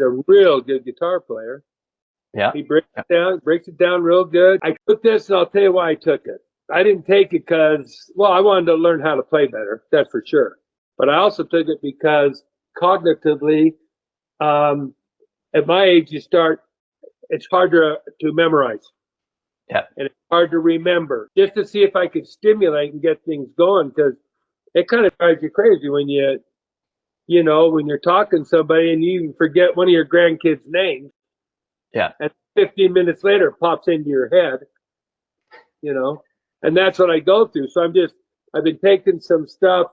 a real good guitar player. Yeah. He breaks it down real good. I took this, and I'll tell you why I took it. I didn't take it because, well, I wanted to learn how to play better. That's for sure. But I also took it because cognitively, at my age, it's hard to memorize. Yeah. And it's hard to remember, just to see if I could stimulate and get things going, because it kind of drives you crazy when when you're talking to somebody and you even forget one of your grandkids' names. Yeah. And 15 minutes later, it pops into your head, and that's what I go through. So I've been taking some stuff,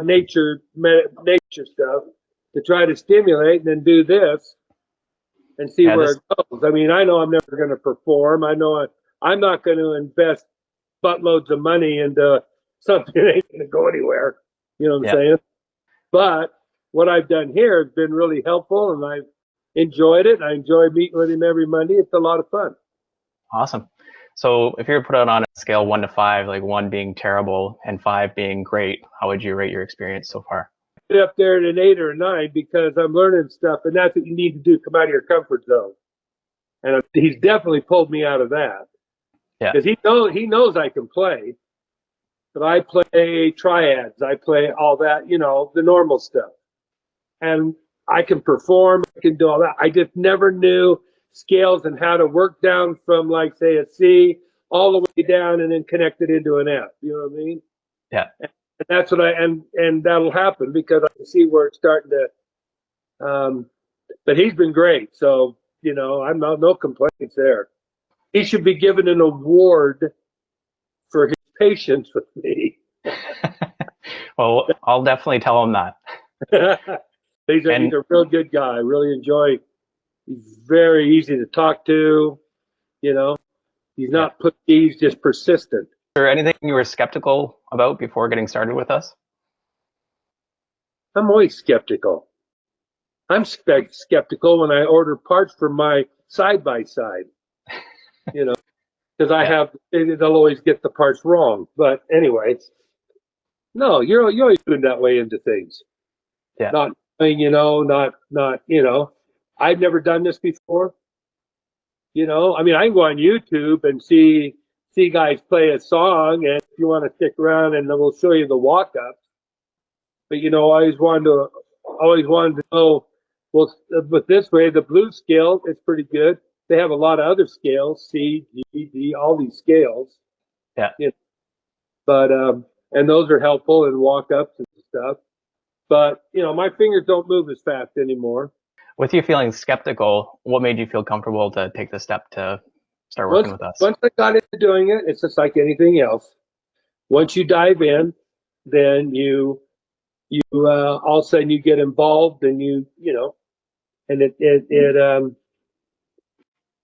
nature stuff, to try to stimulate, and then do this and see where it goes. I mean, I know I'm never going to perform. I know I'm not going to invest buttloads of money into something that ain't going to go anywhere. You know what I'm saying? But what I've done here has been really helpful, and I've enjoyed it. I enjoy meeting with him every Monday. It's a lot of fun. Awesome. So if you were to put it on a scale 1 to 5, like 1 being terrible and 5 being great, how would you rate your experience so far? I put up there at an 8 or a 9 because I'm learning stuff, and that's what you need to do, come out of your comfort zone. And he's definitely pulled me out of that. Yeah. Because he knows I can play, but I play triads. I play all that, the normal stuff. And I can perform, I can do all that. I just never knew scales and how to work down from, like, say, a C all the way down and then connect it into an F. You know what I mean? Yeah. And that's what and that'll happen because I can see where it's starting to, but he's been great. So, I'm no complaints there. He should be given an award for his patience with me. Well, I'll definitely tell him that. He's a real good guy. I really enjoy. He's very easy to talk to. He's not he's just persistent. Is there anything you were skeptical about before getting started with us? I'm always skeptical. I'm skeptical when I order parts for my side-by-side, because they'll always get the parts wrong. But anyway, no, you're always doing that way into things. Yeah. Not, I've never done this before. I mean, I can go on YouTube and see guys play a song, and if you want to stick around, and then we'll show you the walk-ups. But I always wanted to know. Well, but this way, the blues scale is pretty good. They have a lot of other scales, C, G, D, all these scales. Yeah. But and those are helpful in walk-ups and stuff. But my fingers don't move as fast anymore. With you feeling skeptical, what made you feel comfortable to take the step to start working with us? Once I got into doing it, it's just like anything else. Once you dive in, then you all of a sudden you get involved, and and it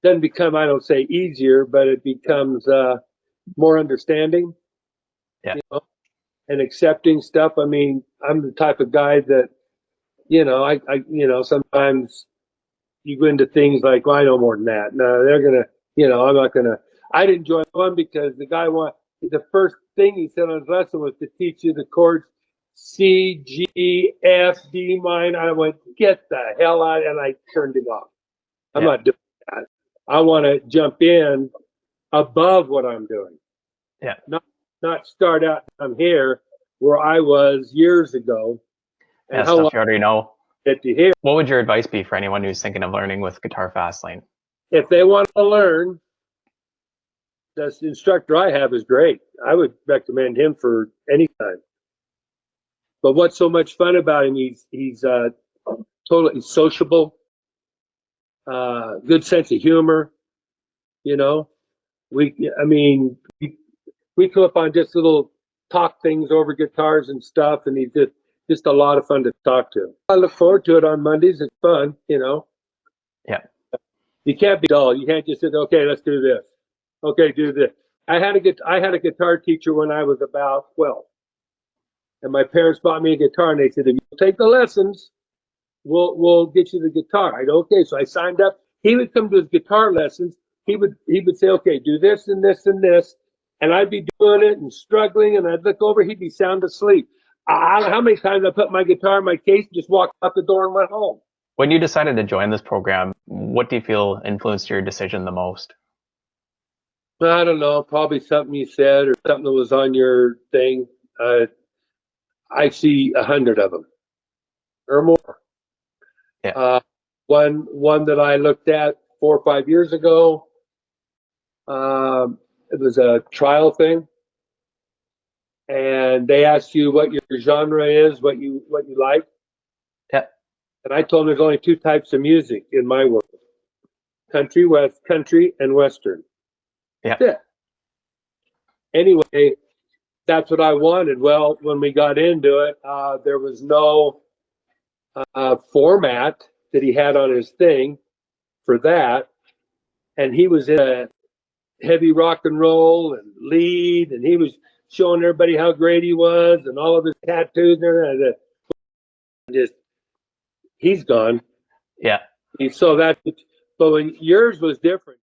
doesn't become, I don't say easier, but it becomes more understanding. Yeah. And accepting stuff. I mean, I'm the type of guy that, I sometimes you go into things like, well, I know more than that. No, they're gonna, I'm not gonna. I didn't join one because the guy the first thing he said on his lesson was to teach you the chords C, G, F, D minor. I went, get the hell out, and I turned it off. I'm not doing that. I want to jump in above what I'm doing. Yeah. Not start out. I'm here where I was years ago. And stuff you already know. Get to hear. What would your advice be for anyone who's thinking of learning with Guitar Fastlane? If they want to learn, the instructor I have is great. I would recommend him for any time. But what's so much fun about him? He's totally sociable, good sense of humor. We come up on just little talk things over guitars and stuff, and he's just a lot of fun to talk to. I look forward to it on Mondays. It's fun, Yeah. You can't be dull. You can't just say, okay, let's do this. Okay, do this. I had a guitar teacher when I was about 12. And my parents bought me a guitar, and they said, if you take the lessons, we'll get you the guitar. I go, okay. So I signed up. He would come to his guitar lessons. He would say, okay, do this and this and this. And I'd be doing it and struggling, and I'd look over, he'd be sound asleep. I don't know how many times I put my guitar in my case, just walked out the door and went home. When you decided to join this program, what do you feel influenced your decision the most? I don't know, probably something you said or something that was on your thing. I see 100 of them or more. Yeah. One that I looked at 4 or 5 years ago. It was a trial thing, and they asked you what your genre is, what you like, Yeah. and I told them there's only two types of music in my world: country and western. Yeah. That's it. Anyway, that's what I wanted. Well, when we got into it, there was no format that he had on his thing for that, and he was in a heavy rock and roll and lead, and he was showing everybody how great he was and all of his tattoos and everything. Just he's gone. Yeah. So that, but when yours was different.